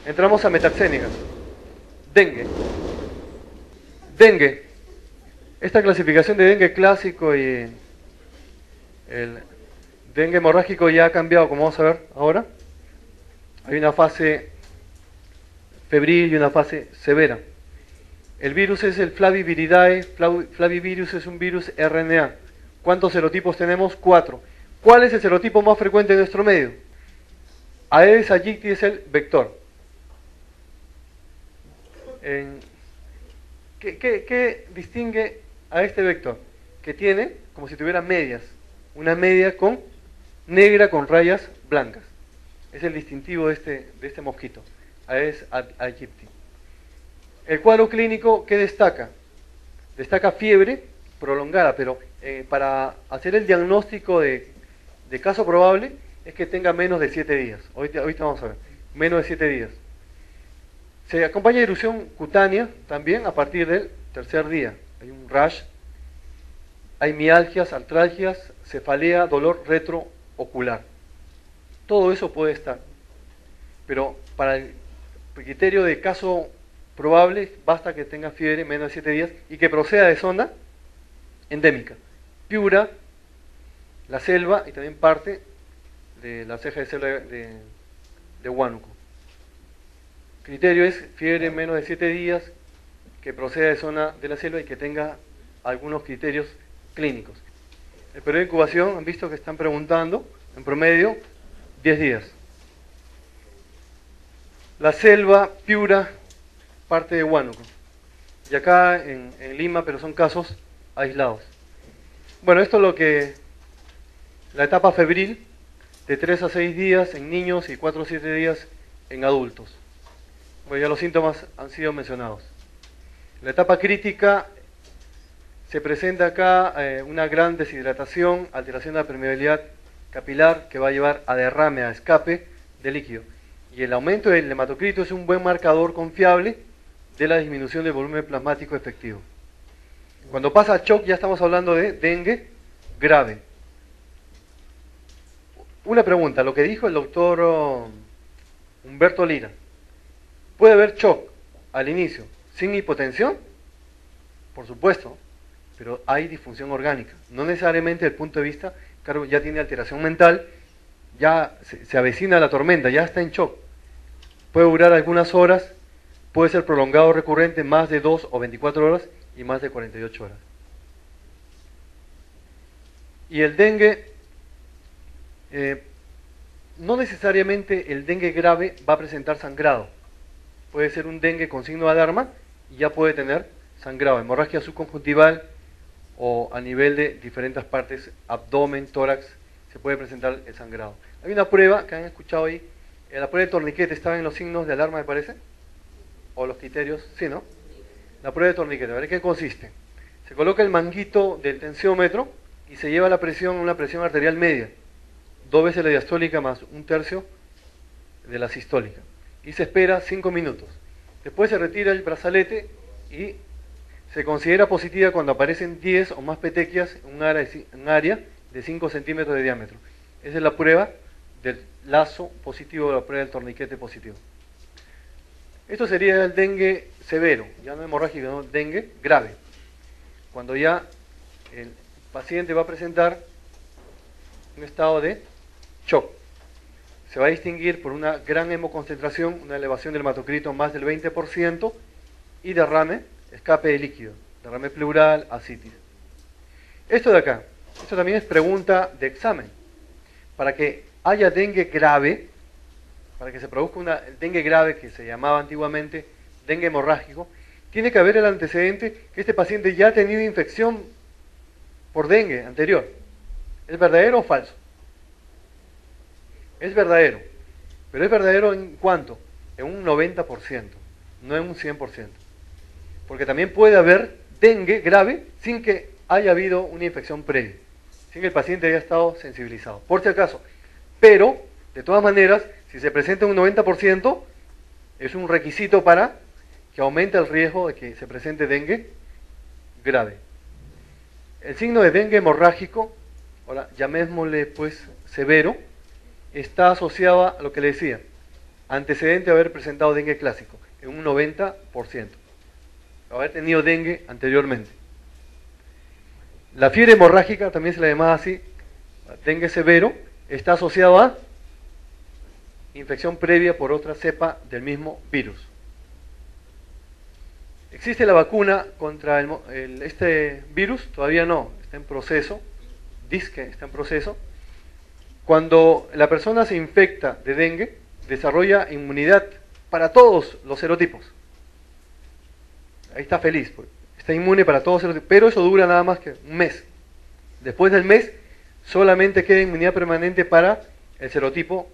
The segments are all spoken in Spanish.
Entramos a metaxénicas. Dengue. Dengue. Esta clasificación de dengue clásico y el dengue hemorrágico ya ha cambiado, como vamos a ver ahora. Hay una fase febril y una fase severa. El virus es el Flaviviridae. Flavivirus es un virus RNA. ¿Cuántos serotipos tenemos? 4. ¿Cuál es el serotipo más frecuente en nuestro medio? Aedes aegypti es el vector. ¿Qué distingue a este vector? Que tiene como si tuviera medias. Una media negra con rayas blancas. Es el distintivo de este mosquito. Aedes aegypti. El cuadro clínico, ¿qué destaca? Destaca fiebre prolongada, pero para hacer el diagnóstico de caso probable es que tenga menos de 7 días. Ahorita vamos a ver. Menos de 7 días. Se acompaña de erupción cutánea también a partir del tercer día. Hay un rash, hay mialgias, artralgias, cefalea, dolor retroocular. Todo eso puede estar. Pero para el criterio de caso probable, basta que tenga fiebre menos de 7 días y que proceda de zona endémica. Piura, la selva y también parte de la ceja de selva de Huánuco. Criterio es fiebre menos de 7 días, que proceda de zona de la selva y que tenga algunos criterios clínicos. El periodo de incubación, han visto que están preguntando, en promedio, 10 días. La selva, Piura, parte de Huánuco. Y acá en Lima, pero son casos aislados. Bueno, esto es lo que la etapa febril, de 3 a 6 días en niños y 4 a 7 días en adultos. Bueno, ya los síntomas han sido mencionados. La etapa crítica se presenta acá una gran deshidratación, alteración de la permeabilidad capilar que va a llevar a derrame, a escape de líquido. Y el aumento del hematocrito es un buen marcador confiable de la disminución del volumen plasmático efectivo. Cuando pasa a shock ya estamos hablando de dengue grave. Una pregunta, lo que dijo el doctor Humberto Lira. ¿Puede haber shock al inicio sin hipotensión? Por supuesto, pero hay disfunción orgánica. No necesariamente desde el punto de vista, claro, ya tiene alteración mental, ya se avecina la tormenta, ya está en shock. Puede durar algunas horas, puede ser prolongado o recurrente, más de 2 o 24 horas y más de 48 horas. Y el dengue, no necesariamente el dengue grave va a presentar sangrado. Puede ser un dengue con signo de alarma y ya puede tener sangrado, hemorragia subconjuntival o a nivel de diferentes partes, abdomen, tórax, se puede presentar el sangrado. Hay una prueba que han escuchado ahí, la prueba de torniquete, ¿estaba en los signos de alarma, me parece? ¿O los criterios? Sí, ¿no? La prueba de torniquete, a ver qué consiste. Se coloca el manguito del tensiómetro y se lleva la presión, una presión arterial media, 2 veces la diastólica más 1/3 de la sistólica. Y se espera 5 minutos. Después se retira el brazalete y se considera positiva cuando aparecen 10 o más petequias en un área de 5 centímetros de diámetro. Esa es la prueba del lazo positivo, la prueba del torniquete positivo. Esto sería el dengue severo, ya no hemorrágico, no dengue grave. Cuando ya el paciente va a presentar un estado de shock. Se va a distinguir por una gran hemoconcentración, una elevación del hematocrito más del 20% y derrame, escape de líquido, derrame pleural, ascitis. Esto de acá, esto también es pregunta de examen. Para que haya dengue grave, para que se produzca una dengue grave que se llamaba antiguamente dengue hemorrágico, tiene que haber el antecedente que este paciente ya ha tenido infección por dengue anterior. ¿Es verdadero o falso? Es verdadero, pero es verdadero en cuánto, en un 90%, no en un 100%. Porque también puede haber dengue grave sin que haya habido una infección previa, sin que el paciente haya estado sensibilizado, por si acaso. Pero, de todas maneras, si se presenta un 90%, es un requisito para que aumente el riesgo de que se presente dengue grave. El signo de dengue hemorrágico, ahora llamémosle pues severo, está asociado a lo que le decía, antecedente de haber presentado dengue clásico, en un 90%. Haber tenido dengue anteriormente. La fiebre hemorrágica, también se la llamaba así, dengue severo, está asociado a infección previa por otra cepa del mismo virus. ¿Existe la vacuna contra este virus? Todavía no, está en proceso, dice que está en proceso. Cuando la persona se infecta de dengue, desarrolla inmunidad para todos los serotipos. Ahí está feliz, pues. Está inmune para todos los serotipos, pero eso dura nada más que un mes. Después del mes, solamente queda inmunidad permanente para el serotipo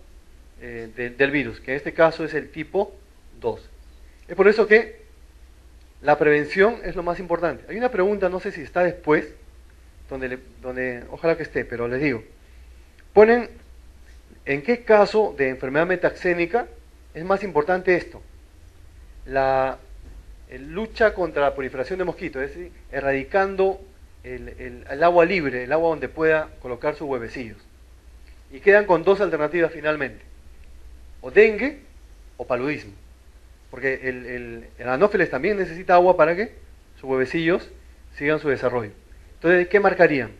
del virus, que en este caso es el tipo 2. Es por eso que la prevención es lo más importante. Hay una pregunta, no sé si está después, donde ojalá que esté, pero les digo. Ponen, ¿en qué caso de enfermedad metaxénica es más importante esto? La lucha contra la proliferación de mosquitos, es decir, erradicando el agua libre, el agua donde pueda colocar sus huevecillos. Y quedan con dos alternativas finalmente, o dengue o paludismo. Porque el anófeles también necesita agua para que sus huevecillos sigan su desarrollo. Entonces, ¿qué marcarían?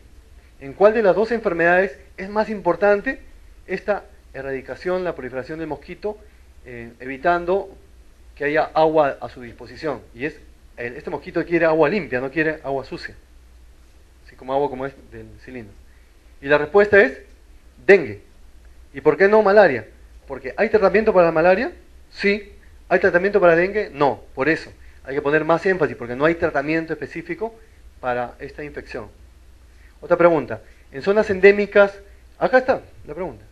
¿En cuál de las dos enfermedades es más importante esta erradicación, la proliferación del mosquito, evitando que haya agua a su disposición? Y este mosquito quiere agua limpia, no quiere agua sucia, así como agua como es del cilindro. Y la respuesta es dengue. ¿Y por qué no malaria? Porque ¿hay tratamiento para la malaria? Sí. ¿Hay tratamiento para dengue? No. Por eso hay que poner más énfasis, porque no hay tratamiento específico para esta infección. Otra pregunta. En zonas endémicas, acá está la pregunta.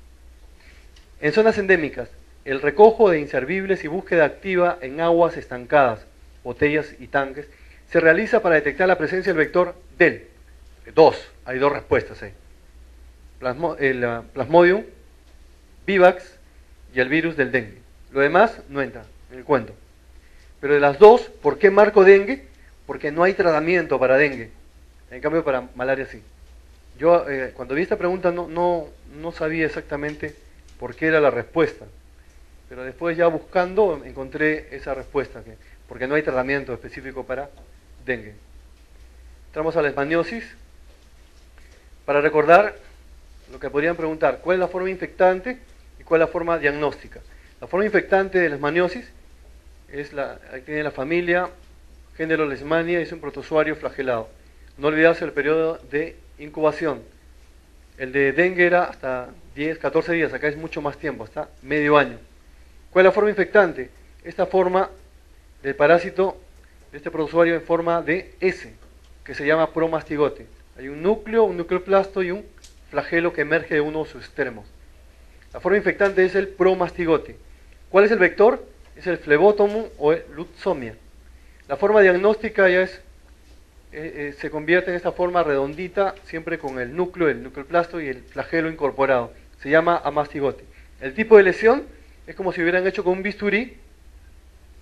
En zonas endémicas, el recojo de inservibles y búsqueda activa en aguas estancadas, botellas y tanques, se realiza para detectar la presencia del vector del. Hay dos respuestas ahí. El Plasmodium, vivax y el virus del dengue. Lo demás no entra en el cuento. Pero de las dos, ¿por qué marco dengue? Porque no hay tratamiento para dengue. En cambio, para malaria sí. Yo cuando vi esta pregunta no sabía exactamente por qué era la respuesta. Pero después ya buscando encontré esa respuesta, porque no hay tratamiento específico para dengue. Entramos a la leishmaniosis. Para recordar, lo que podrían preguntar, ¿cuál es la forma infectante y cuál es la forma diagnóstica? La forma infectante de la leishmaniosis es ahí tiene la familia, género Leishmania, es un protozoario flagelado. No olvidarse el periodo de incubación. El de dengue era hasta 10, 14 días, acá es mucho más tiempo, hasta medio año. ¿Cuál es la forma infectante? Esta forma del parásito, de este protozoario en forma de S, que se llama promastigote. Hay un nucleoplasto y un flagelo que emerge de uno de sus extremos. La forma infectante es el promastigote. ¿Cuál es el vector? Es el Phlebotomum o el Lutzomia. La forma diagnóstica ya se convierte en esta forma redondita, siempre con el nucleoplasto y el flagelo incorporado. Se llama amastigote. El tipo de lesión es como si hubieran hecho con un bisturí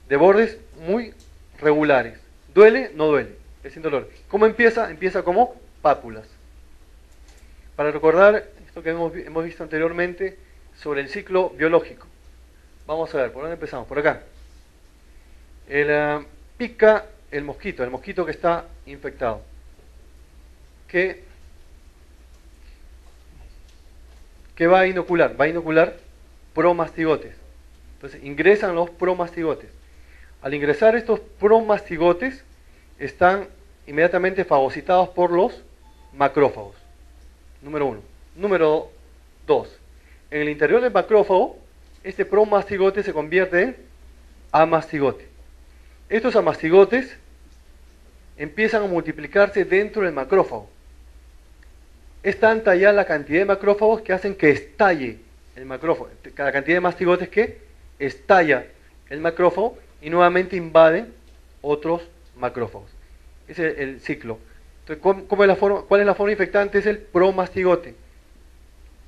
de bordes muy regulares. ¿Duele? No duele. Es sin dolor. ¿Cómo empieza? Empieza como pápulas. Para recordar esto que hemos visto anteriormente sobre el ciclo biológico. Vamos a ver, ¿por dónde empezamos? Por acá. Pica el mosquito que está infectado. ¿Qué va a inocular? Va a inocular promastigotes. Entonces ingresan los promastigotes. Al ingresar estos promastigotes, están inmediatamente fagocitados por los macrófagos. Número 1. Número 2. En el interior del macrófago, este promastigote se convierte en amastigote. Estos amastigotes empiezan a multiplicarse dentro del macrófago. Es tanta ya la cantidad de macrófagos que hacen que estalle el macrófago. Cada cantidad de mastigotes que estalla el macrófago y nuevamente invaden otros macrófagos. Ese es el ciclo. Entonces, ¿cuál es la forma infectante? Es el promastigote,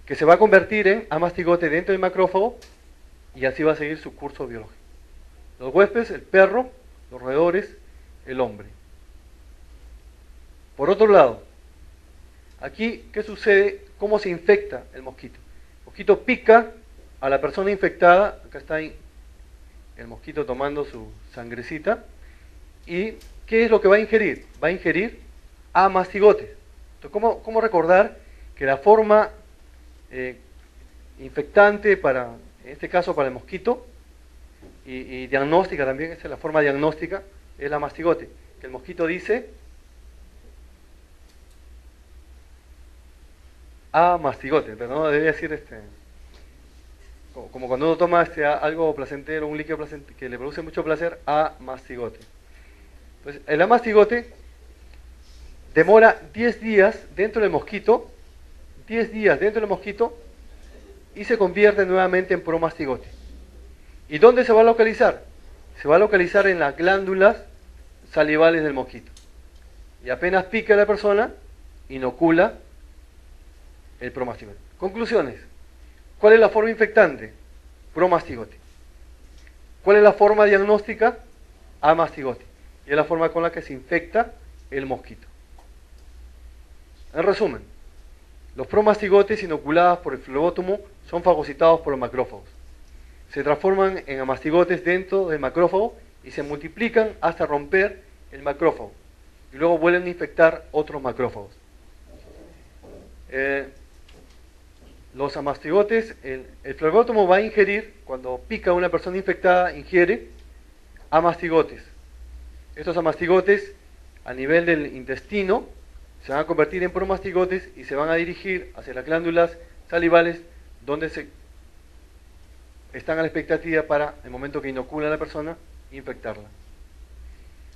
que se va a convertir en amastigote dentro del macrófago y así va a seguir su curso biológico. Los huéspedes, el perro, los roedores, el hombre. Por otro lado, aquí, ¿qué sucede? ¿Cómo se infecta el mosquito? El mosquito pica a la persona infectada, acá está ahí el mosquito tomando su sangrecita, y ¿qué es lo que va a ingerir? Va a ingerir amastigotes. Entonces, ¿cómo recordar que la forma infectante para, en este caso para el mosquito, y diagnóstica también, esa es la forma diagnóstica, es la mastigote? Que el mosquito dice amastigote, pero no debería decir como cuando uno toma algo placentero, un líquido placentero que le produce mucho placer, amastigote. Entonces, el amastigote demora 10 días dentro del mosquito, 10 días dentro del mosquito, y se convierte nuevamente en promastigote. ¿Y dónde se va a localizar? Se va a localizar en las glándulas salivales del mosquito. Y apenas pica a la persona, inocula el promastigote. Conclusiones. ¿Cuál es la forma infectante? Promastigote. ¿Cuál es la forma diagnóstica? Amastigote. Y es la forma con la que se infecta el mosquito. En resumen, los promastigotes inoculados por el flebótomo son fagocitados por los macrófagos. Se transforman en amastigotes dentro del macrófago y se multiplican hasta romper el macrófago. Y luego vuelven a infectar otros macrófagos. Los amastigotes, el flebótomo va a ingerir, cuando pica a una persona infectada, ingiere amastigotes. Estos amastigotes, a nivel del intestino, se van a convertir en promastigotes y se van a dirigir hacia las glándulas salivales, donde están a la expectativa para, el momento que inocula a la persona, infectarla.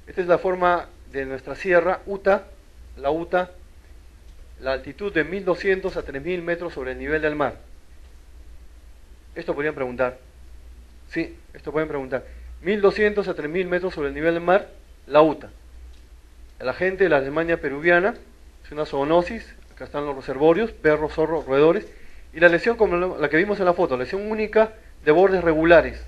Esta es la forma de nuestra sierra, UTA, la UTA, la altitud de 1200 a 3000 metros sobre el nivel del mar. Esto podrían preguntar. Sí, esto pueden preguntar. 1200 a 3000 metros sobre el nivel del mar, la UTA. La gente de la Alemania peruviana, es una zoonosis, acá están los reservorios, perros, zorros, roedores, y la lesión como la que vimos en la foto, lesión única de bordes regulares,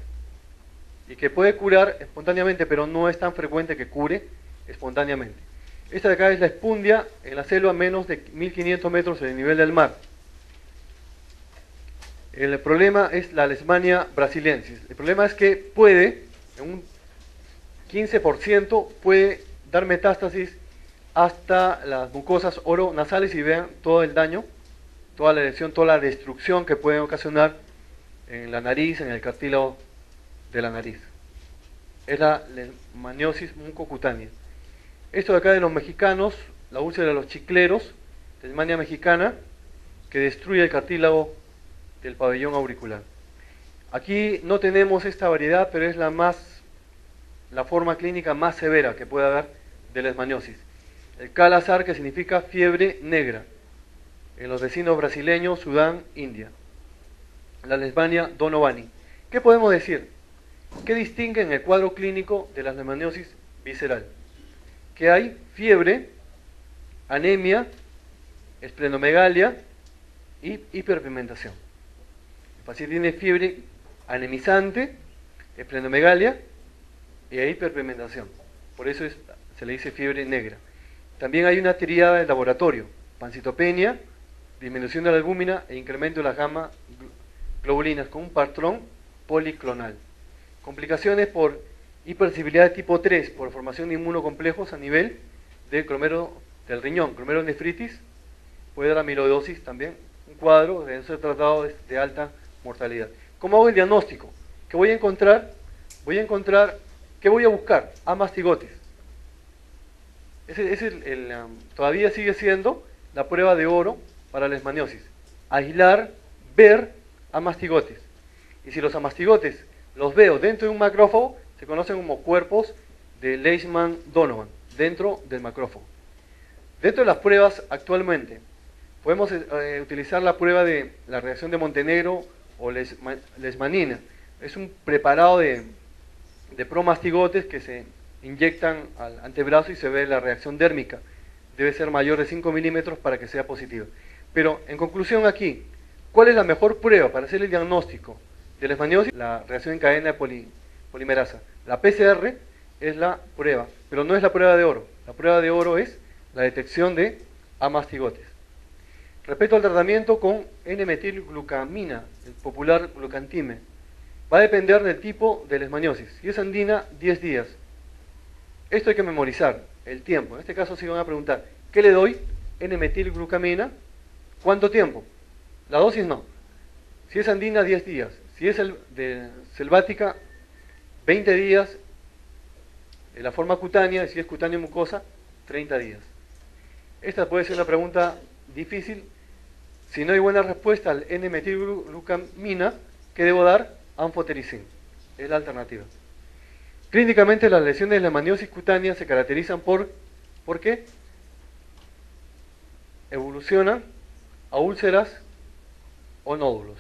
y que puede curar espontáneamente, pero no es tan frecuente que cure espontáneamente. Esta de acá es la espundia en la selva a menos de 1500 metros del nivel del mar. El problema es la Leishmania brasiliensis. El problema es que puede, en un 15%, puede dar metástasis hasta las mucosas oronasales, y vean todo el daño, toda la lesión, toda la destrucción que pueden ocasionar en la nariz, en el cartílago de la nariz. Es la leishmaniosis mucocutánea. Esto de acá de los mexicanos, la úlcera de los chicleros, Leishmania mexicana, que destruye el cartílago del pabellón auricular. Aquí no tenemos esta variedad, pero es la forma clínica más severa que puede haber de leishmaniosis. El Kala-Azar, que significa fiebre negra, en los vecinos brasileños, Sudán, India. La Leishmania donovani. ¿Qué podemos decir? ¿Qué distingue en el cuadro clínico de la leishmaniosis visceral? Que hay fiebre, anemia, esplenomegalia y hiperpigmentación. El paciente tiene fiebre anemizante, esplenomegalia y hiperpigmentación. Por eso se le dice fiebre negra. También hay una triada del laboratorio: pancitopenia, disminución de la albúmina e incremento de las gamma globulinas con un patrón policlonal. Complicaciones por hipersensibilidad de tipo 3, por formación de inmunocomplejos a nivel del del riñón, glomerulonefritis, puede dar amiloidosis también, un cuadro de ser tratado de alta mortalidad. ¿Cómo hago el diagnóstico? ¿Qué voy a encontrar? ¿Qué voy a buscar? Amastigotes. Todavía sigue siendo la prueba de oro para la leishmaniosis. Aislar, ver amastigotes. Y si los amastigotes los veo dentro de un macrófago, se conocen como cuerpos de Leishman-Donovan, dentro del macrófago. Dentro de las pruebas actualmente, podemos utilizar la prueba de la reacción de Montenegro o leishmanina. Es un preparado de promastigotes que se inyectan al antebrazo y se ve la reacción dérmica. Debe ser mayor de 5 milímetros para que sea positiva. Pero en conclusión aquí, ¿cuál es la mejor prueba para hacer el diagnóstico de leishmaniosis? La reacción en cadena de polimerasa. La PCR es la prueba, pero no es la prueba de oro. La prueba de oro es la detección de amastigotes. Respecto al tratamiento con N-metilglucamina, el popular glucantime, va a depender del tipo de lesmaniosis. Si es andina, 10 días. Esto hay que memorizar, el tiempo. En este caso sí van a preguntar, ¿qué le doy? N-metilglucamina, ¿cuánto tiempo? La dosis no. Si es andina, 10 días. Si es de selvática, 20 días. En la forma cutánea, si es cutánea mucosa, 30 días. Esta puede ser una pregunta difícil. Si no hay buena respuesta al N-metilglucamina, ¿qué debo dar? Anfotericin. Es la alternativa. Clínicamente las lesiones de la leishmaniosis cutánea se caracterizan ¿por qué? Evolucionan a úlceras o nódulos.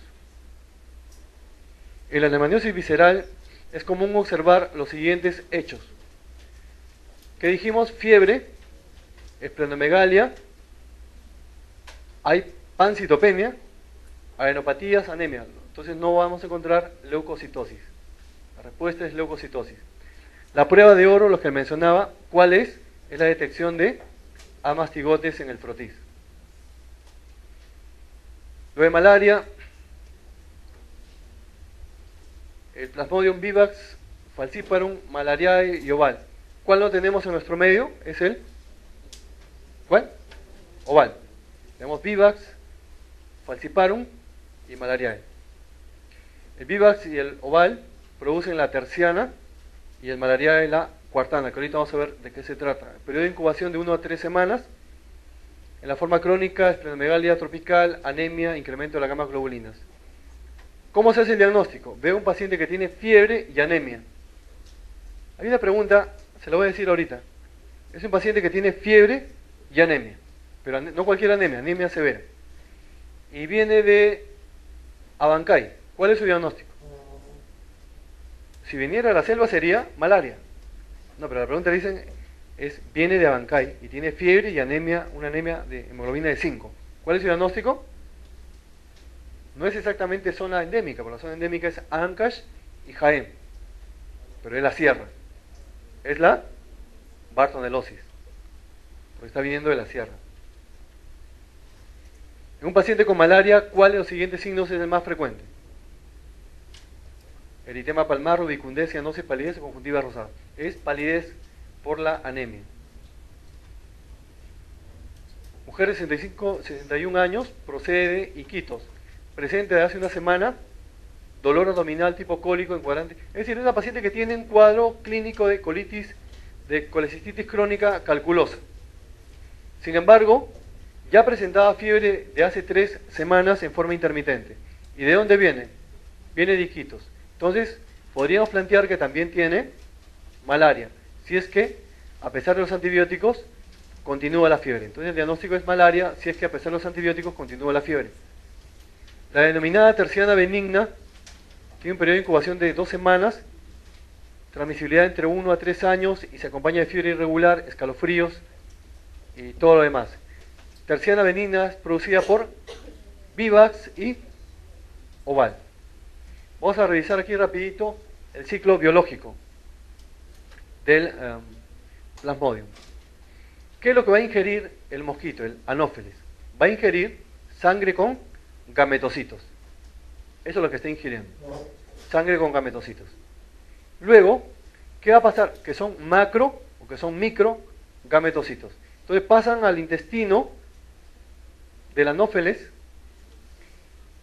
En la leishmaniosis visceral es común observar los siguientes hechos. ¿Qué dijimos? Fiebre, esplenomegalia, hay pancitopenia, adenopatías, anemia. Entonces no vamos a encontrar leucocitosis. La respuesta es leucocitosis. La prueba de oro, los que mencionaba, ¿cuál es? Es la detección de amastigotes en el frotis. Lo de malaria, el Plasmodium vivax, falciparum, malariae y oval. ¿Cuál no tenemos en nuestro medio? Es el ¿cuál? Oval. Tenemos vivax, falciparum y malariae. El vivax y el oval producen la terciana y el malariae la cuartana, que ahorita vamos a ver de qué se trata. El periodo de incubación de 1 a 3 semanas. En la forma crónica, esplenomegalia tropical, anemia, incremento de las gamas globulinas. ¿Cómo se hace el diagnóstico? Veo un paciente que tiene fiebre y anemia. Hay una pregunta, se la voy a decir ahorita. Es un paciente que tiene fiebre y anemia, pero no cualquier anemia, anemia severa. Y viene de Abancay. ¿Cuál es su diagnóstico? Si viniera de la selva sería malaria. No, pero la pregunta dicen es, viene de Abancay y tiene fiebre y anemia, una anemia de hemoglobina de 5. ¿Cuál es su diagnóstico? No es exactamente zona endémica, porque la zona endémica es Ancash y Jaén, pero es la sierra. Es la bartonelosis, porque está viniendo de la sierra. En un paciente con malaria, ¿cuál de los siguientes signos es el más frecuente? Eritema palmar, rubicundez, cianosis, palidez o conjuntiva rosada. Es palidez por la anemia. Mujer de 61 años, procede de Iquitos. Presente de hace una semana, dolor abdominal tipo cólico encuadrante. Es decir, es una paciente que tiene un cuadro clínico de colitis, de colecistitis crónica calculosa. Sin embargo, ya presentaba fiebre de hace 3 semanas en forma intermitente. ¿Y de dónde viene? Viene de Iquitos. Entonces, podríamos plantear que también tiene malaria, si es que, a pesar de los antibióticos, continúa la fiebre. Entonces, el diagnóstico es malaria, si es que a pesar de los antibióticos, continúa la fiebre. La denominada terciana benigna tiene un periodo de incubación de 2 semanas, transmisibilidad entre 1 a 3 años y se acompaña de fiebre irregular, escalofríos y todo lo demás. Terciana benigna es producida por vivax y oval. Vamos a revisar aquí rapidito el ciclo biológico del Plasmodium. ¿Qué es lo que va a ingerir el mosquito, el Anopheles? Va a ingerir sangre con gametocitos. Eso es lo que está ingiriendo. Sangre con gametocitos. Luego, ¿qué va a pasar? Que son macro o que son micro gametocitos. Entonces pasan al intestino del Anopheles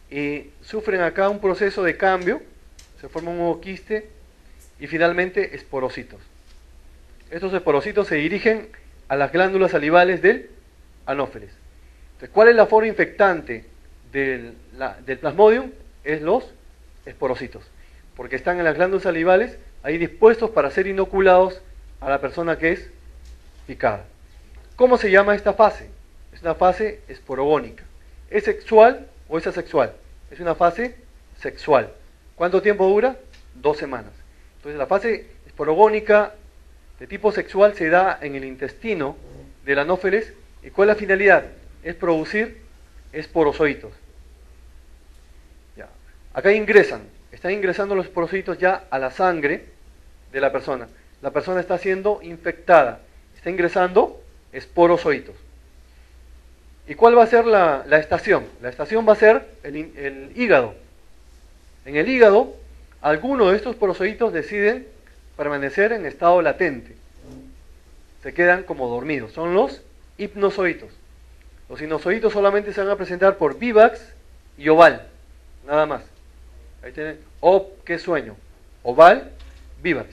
y sufren acá un proceso de cambio, se forma un nuevo quiste y finalmente esporocitos. Estos esporocitos se dirigen a las glándulas salivales del Anopheles. Entonces, ¿cuál es la forma infectante del Plasmodium? Es los esporocitos, porque están en las glándulas salivales ahí dispuestos para ser inoculados a la persona que es picada. ¿Cómo se llama esta fase? Es una fase esporogónica. ¿Es sexual o es asexual? Es una fase sexual. ¿Cuánto tiempo dura? 2 semanas. Entonces la fase esporogónica de tipo sexual se da en el intestino del Anopheles. ¿Y cuál es la finalidad? Es producir esporozoitos. Ya. Acá están ingresando los esporozoitos ya a la sangre de la persona. La persona está siendo infectada, está ingresando esporozoitos. ¿Y cuál va a ser la estación? La estación va a ser el hígado. En el hígado, algunos de estos porozoitos deciden permanecer en estado latente. Se quedan como dormidos. Son los hipnozoitos. Los hipnozoitos solamente se van a presentar por vivax y oval. Nada más. Ahí tienen. ¿Qué sueño? Oval, vivax.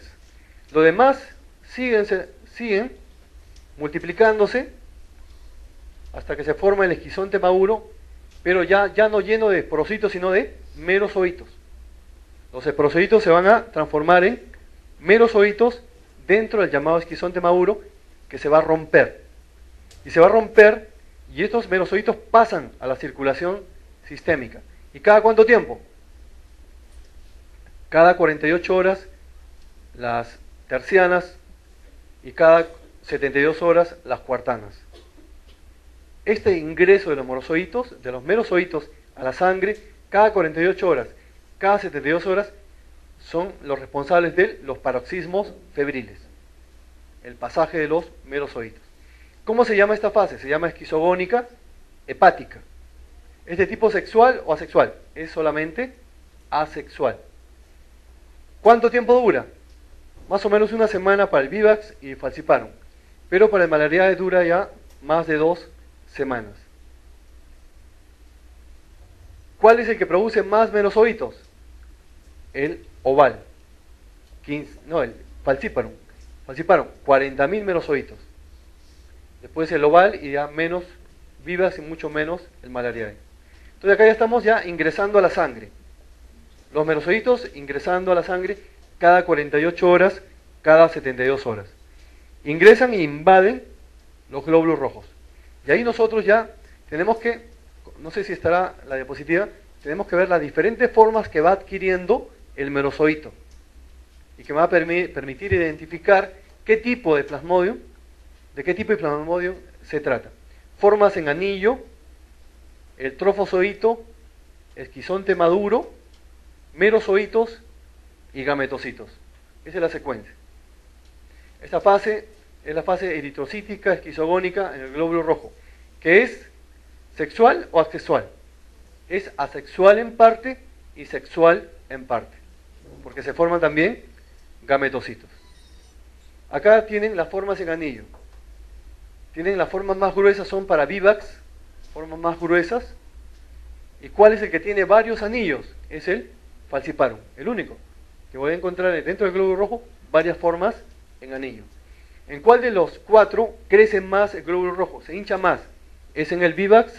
Los demás siguen multiplicándose hasta que se forma el esquizonte maduro, pero ya no lleno de porocitos, sino de merozoitos. Los esporocitos se van a transformar en merozoitos dentro del llamado esquizonte maduro, que se va a romper. Y se va a romper, y estos merozoitos pasan a la circulación sistémica. ¿Y cada cuánto tiempo? Cada 48 horas las tercianas y cada 72 horas las cuartanas. Este ingreso de los merozoitos a la sangre, cada 48 horas, cada 72 horas, son los responsables de los paroxismos febriles, el pasaje de los merozoitos. ¿Cómo se llama esta fase? Se llama esquizogónica hepática. ¿Es de tipo sexual o asexual? Es solamente asexual. ¿Cuánto tiempo dura? Más o menos una semana para el vivax y falciparum, pero para el malariae dura ya más de 2 semanas. ¿Cuál es el que produce más merozoitos? El oval. El falciparum. Falciparum, 40.000 merozoitos. Después el oval y ya menos vivax y mucho menos el malariae. Entonces acá ya estamos ingresando a la sangre. Los merozoitos ingresando a la sangre cada 48 horas, cada 72 horas. Ingresan e invaden los glóbulos rojos. Y ahí nosotros ya tenemos que, no sé si estará la diapositiva, tenemos que ver las diferentes formas que va adquiriendo el merozoito. Y que me va a permitir identificar qué tipo de plasmodium, de qué tipo de plasmodium se trata. Formas en anillo, el trofozoito, esquizonte maduro, merozoitos y gametocitos. Esa es la secuencia. Esta fase es la fase eritrocítica esquizogónica en el glóbulo rojo, que es sexual o asexual. Es asexual en parte y sexual en parte, porque se forman también gametocitos. Acá tienen las formas en anillo. Tienen las formas más gruesas, son para vivax, formas más gruesas. ¿Y cuál es el que tiene varios anillos? Es el falciparum, el único que voy a encontrar dentro del glóbulo rojo, varias formas en anillo. ¿En cuál de los 4 crece más el glóbulo rojo? Se hincha más. Es en el vivax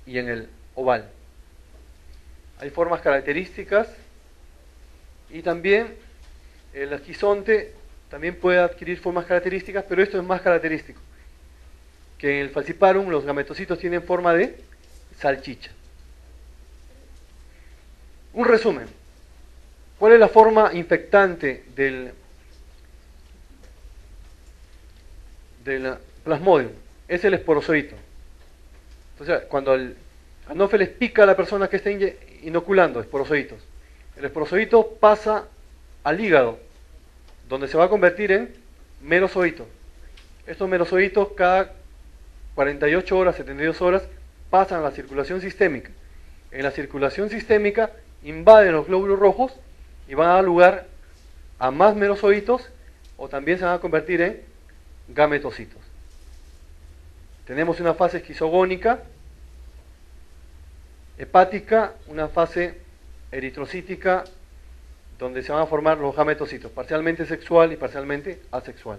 y en el oval. Hay formas características y también el esquizonte también puede adquirir formas características, pero esto es más característico. Que en el falciparum los gametocitos tienen forma de salchicha. Un resumen. ¿Cuál es la forma infectante del plasmodium? Es el esporozoito. Entonces, cuando el anófeles pica a la persona que está inoculando esporozoitos, el esporozoito pasa al hígado, donde se va a convertir en merozoito. Estos merozoitos cada 48 horas, 72 horas, pasan a la circulación sistémica. En la circulación sistémica invaden los glóbulos rojos y van a dar lugar a más merozoitos, o también se van a convertir en gametocitos. Tenemos una fase esquizogónica, hepática, una fase eritrocítica, donde se van a formar los gametocitos, parcialmente sexual y parcialmente asexual.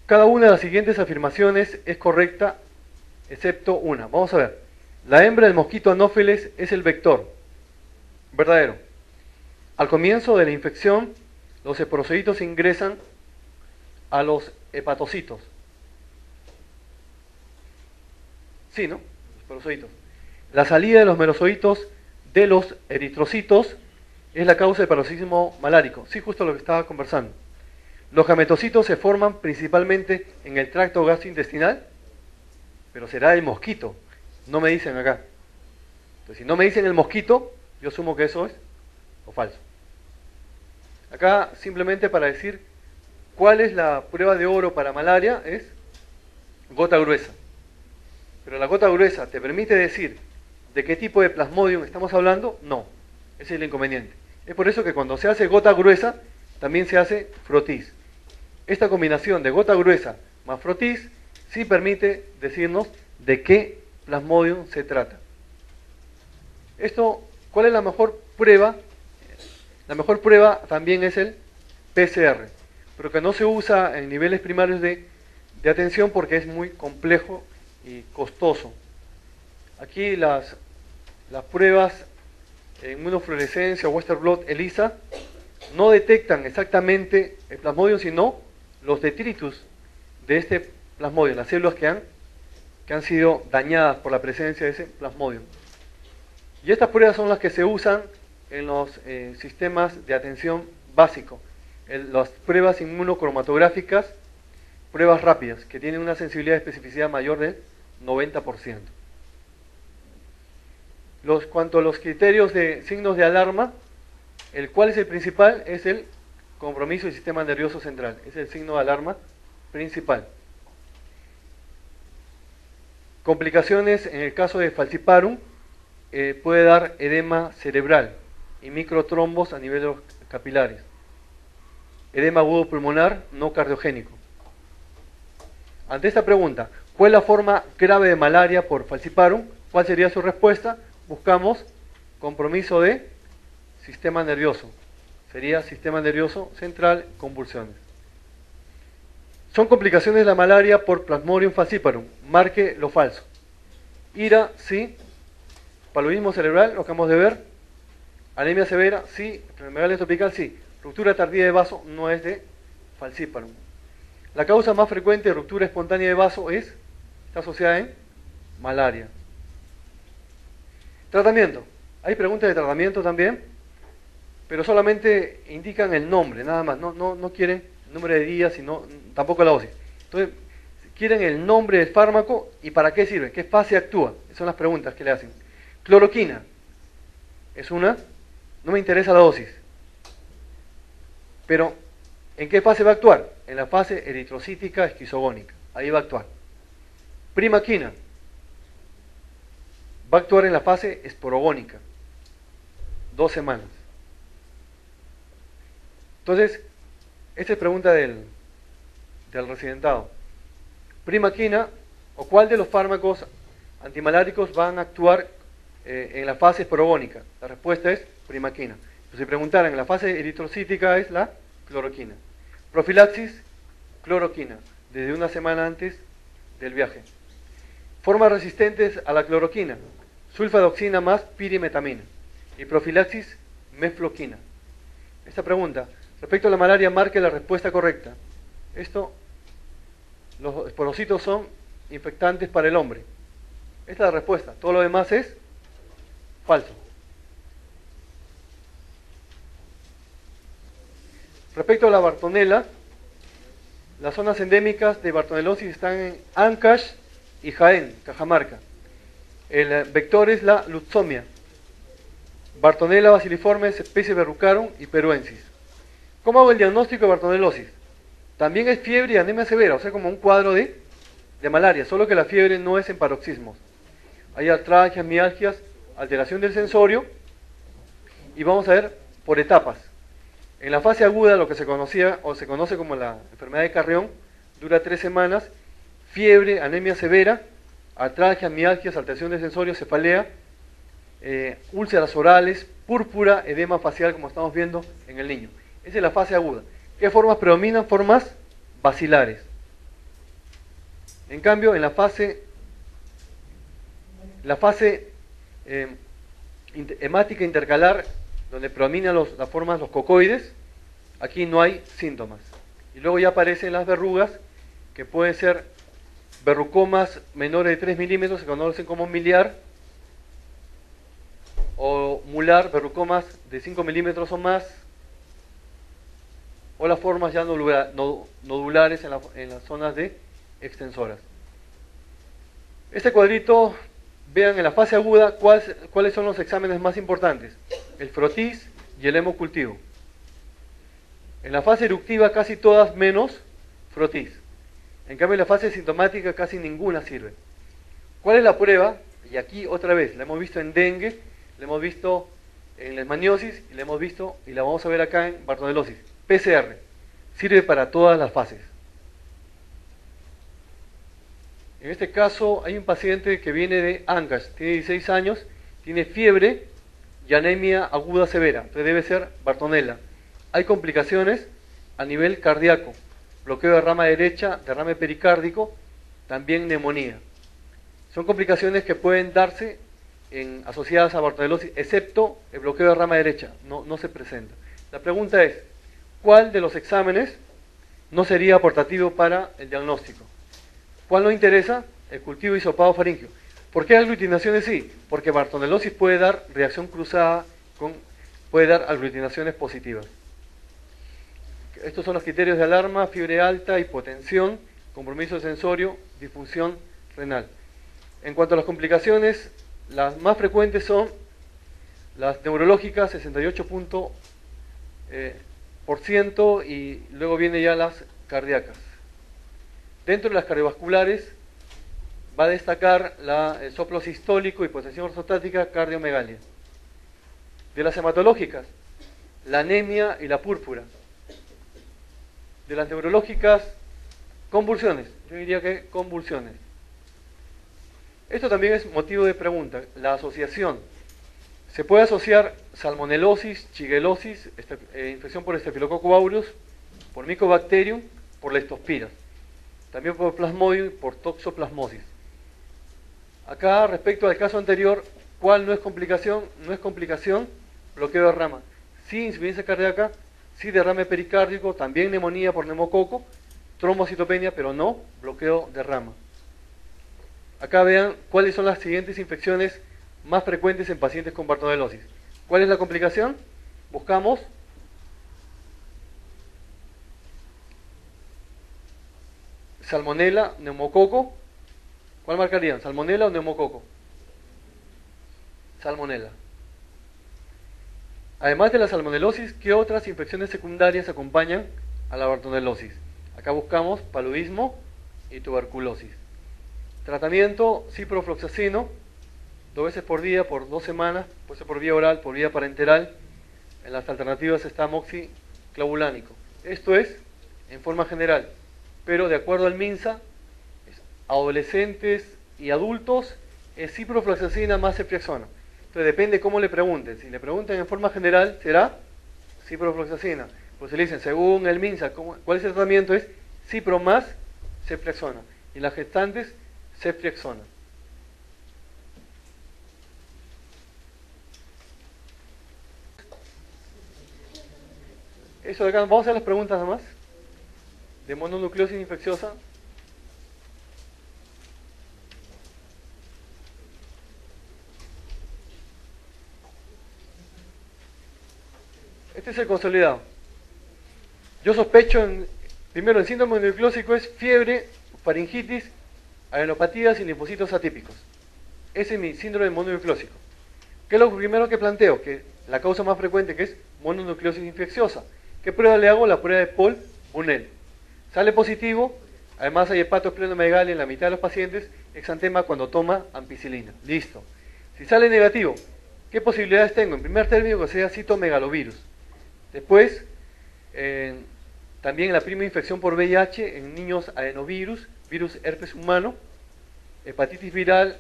Cada una de las siguientes afirmaciones es correcta, excepto una. Vamos a ver. La hembra del mosquito anófeles es el vector. Verdadero. Al comienzo de la infección, los esporocitos ingresan a los hepatocitos. Sí, ¿no? Los esporocitos. La salida de los merozoitos de los eritrocitos es la causa del paroxismo malárico. Sí, justo lo que estaba conversando. Los gametocitos se forman principalmente en el tracto gastrointestinal, pero será el mosquito. No me dicen acá. Entonces, si no me dicen el mosquito, yo asumo que eso es o falso. Acá, simplemente para decir cuál es la prueba de oro para malaria, es gota gruesa. Pero la gota gruesa, ¿te permite decir de qué tipo de Plasmodium estamos hablando? No, ese es el inconveniente. Es por eso que cuando se hace gota gruesa, también se hace frotis. Esta combinación de gota gruesa más frotis sí permite decirnos de qué Plasmodium se trata. ¿Cuál es la mejor prueba? La mejor prueba también es el PCR, pero que no se usa en niveles primarios de atención porque es muy complejo y costoso. Aquí las pruebas en inmunofluorescencia o Western blot ELISA no detectan exactamente el Plasmodium, sino los detritus de este Plasmodium, las células que han sido dañadas por la presencia de ese Plasmodium. Y estas pruebas son las que se usan en los sistemas de atención básico, las pruebas inmunocromatográficas, pruebas rápidas, que tienen una sensibilidad y especificidad mayor del 90%. Cuanto a los criterios de signos de alarma, ¿cuál es el principal? Es el compromiso del sistema nervioso central, es el signo de alarma principal. Complicaciones en el caso de falciparum, puede dar edema cerebral y microtrombos a nivel de los capilares. Edema agudo pulmonar no cardiogénico. Ante esta pregunta, ¿cuál es la forma grave de malaria por falciparum? ¿Cuál sería su respuesta? Buscamos compromiso de sistema nervioso. Sería sistema nervioso central, convulsiones. Son complicaciones de la malaria por Plasmodium falciparum. Marque lo falso. IRA, sí. Paludismo cerebral, lo acabamos de ver. Anemia severa, sí. Enfermedad tropical, sí. Ruptura tardía de vaso no es de falciparum. La causa más frecuente de ruptura espontánea de vaso está asociada en malaria. Tratamiento. Hay preguntas de tratamiento también, pero solamente indican el nombre, nada más. No quieren el número de días, tampoco la dosis. Entonces, quieren el nombre del fármaco y para qué sirve, qué fase actúa. Esas son las preguntas que le hacen. Cloroquina. Es una. No me interesa la dosis. Pero, ¿en qué fase va a actuar? En la fase eritrocítica esquizogónica. Ahí va a actuar. Primaquina. Va a actuar en la fase esporogónica. 2 semanas. Entonces, esta es pregunta del residentado. Primaquina, o cuál de los fármacos antimaláricos van a actuar en la fase esporogónica. La respuesta es primaquina. Si preguntaran, en la fase eritrocítica es la cloroquina. Profilaxis, cloroquina, desde 1 semana antes del viaje. Formas resistentes a la cloroquina, sulfadoxina más pirimetamina. Y profilaxis, mefloquina. Esta pregunta, respecto a la malaria, marque la respuesta correcta. Los esporocitos son infectantes para el hombre. Esta es la respuesta. Todo lo demás es falso. Respecto a la Bartonella, las zonas endémicas de Bartonelosis están en Ancash y Jaén, Cajamarca. El vector es la Lutzomia. Bartonella basiliformes, especie Verrucarum y peruensis. ¿Cómo hago el diagnóstico de Bartonelosis? También es fiebre y anemia severa, o sea, como un cuadro de malaria, solo que la fiebre no es en paroxismos. Hay artralgias, mialgias, alteración del sensorio, y vamos a ver por etapas. En la fase aguda, lo que se conocía o se conoce como la enfermedad de Carrión, dura 3 semanas, fiebre, anemia severa, artralgias, mialgias, alteración del sensorio, cefalea, úlceras orales, púrpura, edema facial, como estamos viendo en el niño. Esa es la fase aguda. ¿Qué formas predominan? Formas bacilares. En cambio, en la fase hemática intercalar, donde predominan las formas, los cocoides, aquí no hay síntomas. Y luego ya aparecen las verrugas, que pueden ser verrucomas menores de 3 milímetros, se conocen como miliar, o mular, verrucomas de 5 milímetros o más, o las formas ya nodulares en las zonas de extensoras. Este cuadrito, vean en la fase aguda cuáles son los exámenes más importantes. El frotis y el hemocultivo. En la fase eruptiva casi todas menos frotis. En cambio en la fase sintomática casi ninguna sirve. ¿Cuál es la prueba? Y aquí otra vez, la hemos visto en dengue, la hemos visto en leishmaniosis y la hemos visto y la vamos a ver acá en bartonelosis. PCR, sirve para todas las fases. En este caso hay un paciente que viene de Ancash, tiene 16 años, tiene fiebre y anemia aguda severa, entonces debe ser Bartonella. Hay complicaciones a nivel cardíaco, bloqueo de rama derecha, derrame pericárdico, también neumonía. Son complicaciones que pueden darse asociadas a bartonelosis, excepto el bloqueo de rama derecha, no se presenta. La pregunta es, ¿cuál de los exámenes no sería aportativo para el diagnóstico? ¿Cuál no interesa? El cultivo hisopado faríngeo. ¿Por qué aglutinaciones sí? Porque bartonelosis puede dar reacción cruzada, puede dar aglutinaciones positivas. Estos son los criterios de alarma: fiebre alta, hipotensión, compromiso sensorio, disfunción renal. En cuanto a las complicaciones, las más frecuentes son las neurológicas, 68%, y luego vienen ya las cardíacas. Dentro de las cardiovasculares va a destacar el soplo sistólico, hipotensión ortostática, cardiomegalia. De las hematológicas, la anemia y la púrpura. De las neurológicas, convulsiones. Yo diría que convulsiones. Esto también es motivo de pregunta, la asociación. Se puede asociar salmonelosis, shigellosis, infección por Staphylococcus aureus, por Mycobacterium, por leptospiras. También por Plasmodium y por toxoplasmosis. Acá, respecto al caso anterior, ¿cuál no es complicación? No es complicación, bloqueo de rama. Sí insuficiencia cardíaca, sí derrame pericárdico, también neumonía por neumococo, trombocitopenia, pero no bloqueo de rama. Acá vean cuáles son las siguientes infecciones más frecuentes en pacientes con bartonelosis. ¿Cuál es la complicación? Buscamos salmonela, neumococo. ¿Cuál marcarían? ¿Salmonela o neumococo? Salmonela. Además de la salmonelosis, ¿qué otras infecciones secundarias acompañan a la bartonelosis? Acá buscamos paludismo y tuberculosis. Tratamiento: ciprofloxacino, 2 veces por día, por 2 semanas, puede ser por vía oral, por vía parenteral. En las alternativas está amoxiclavulánico. Esto es en forma general, pero de acuerdo al MINSA, adolescentes y adultos es ciprofloxacina más ceftriaxona. Entonces depende cómo le pregunten. Si le preguntan en forma general, será ciprofloxacina. Pues se le dicen, según el MINSA, ¿cuál es el tratamiento? Es cipro más ceftriaxona. Y las gestantes, ceftriaxona. Eso de acá, vamos a hacer las preguntas nada más. De mononucleosis infecciosa. Este es el consolidado. Yo sospecho, primero, el síndrome mononucleósico es fiebre, faringitis, adenopatías y linfocitos atípicos. Ese es mi síndrome mononucleósico. ¿Qué es lo primero que planteo? Que la causa más frecuente, que es mononucleosis infecciosa. ¿Qué prueba le hago? La prueba de Paul-Bunel. Sale positivo, además hay hepatoesplenomegalia en la mitad de los pacientes, exantema cuando toma ampicilina. Listo. Si sale negativo, ¿qué posibilidades tengo? En primer término, que sea citomegalovirus. Después, también la primera infección por VIH en niños, adenovirus, virus herpes humano, hepatitis viral,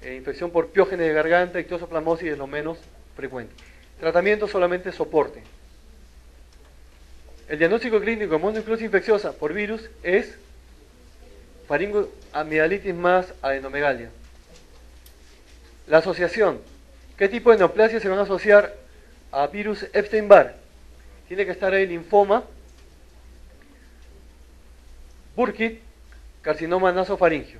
infección por piógenes de garganta, ictiosoplasmosis es lo menos frecuente. Tratamiento: solamente soporte. El diagnóstico clínico de mononucleosis infecciosa por virus es faringoamigdalitis más adenomegalia. La asociación: ¿qué tipo de neoplasia se van a asociar a virus Epstein-Barr? Tiene que estar ahí linfoma, Burkitt, carcinoma nasofaringeo.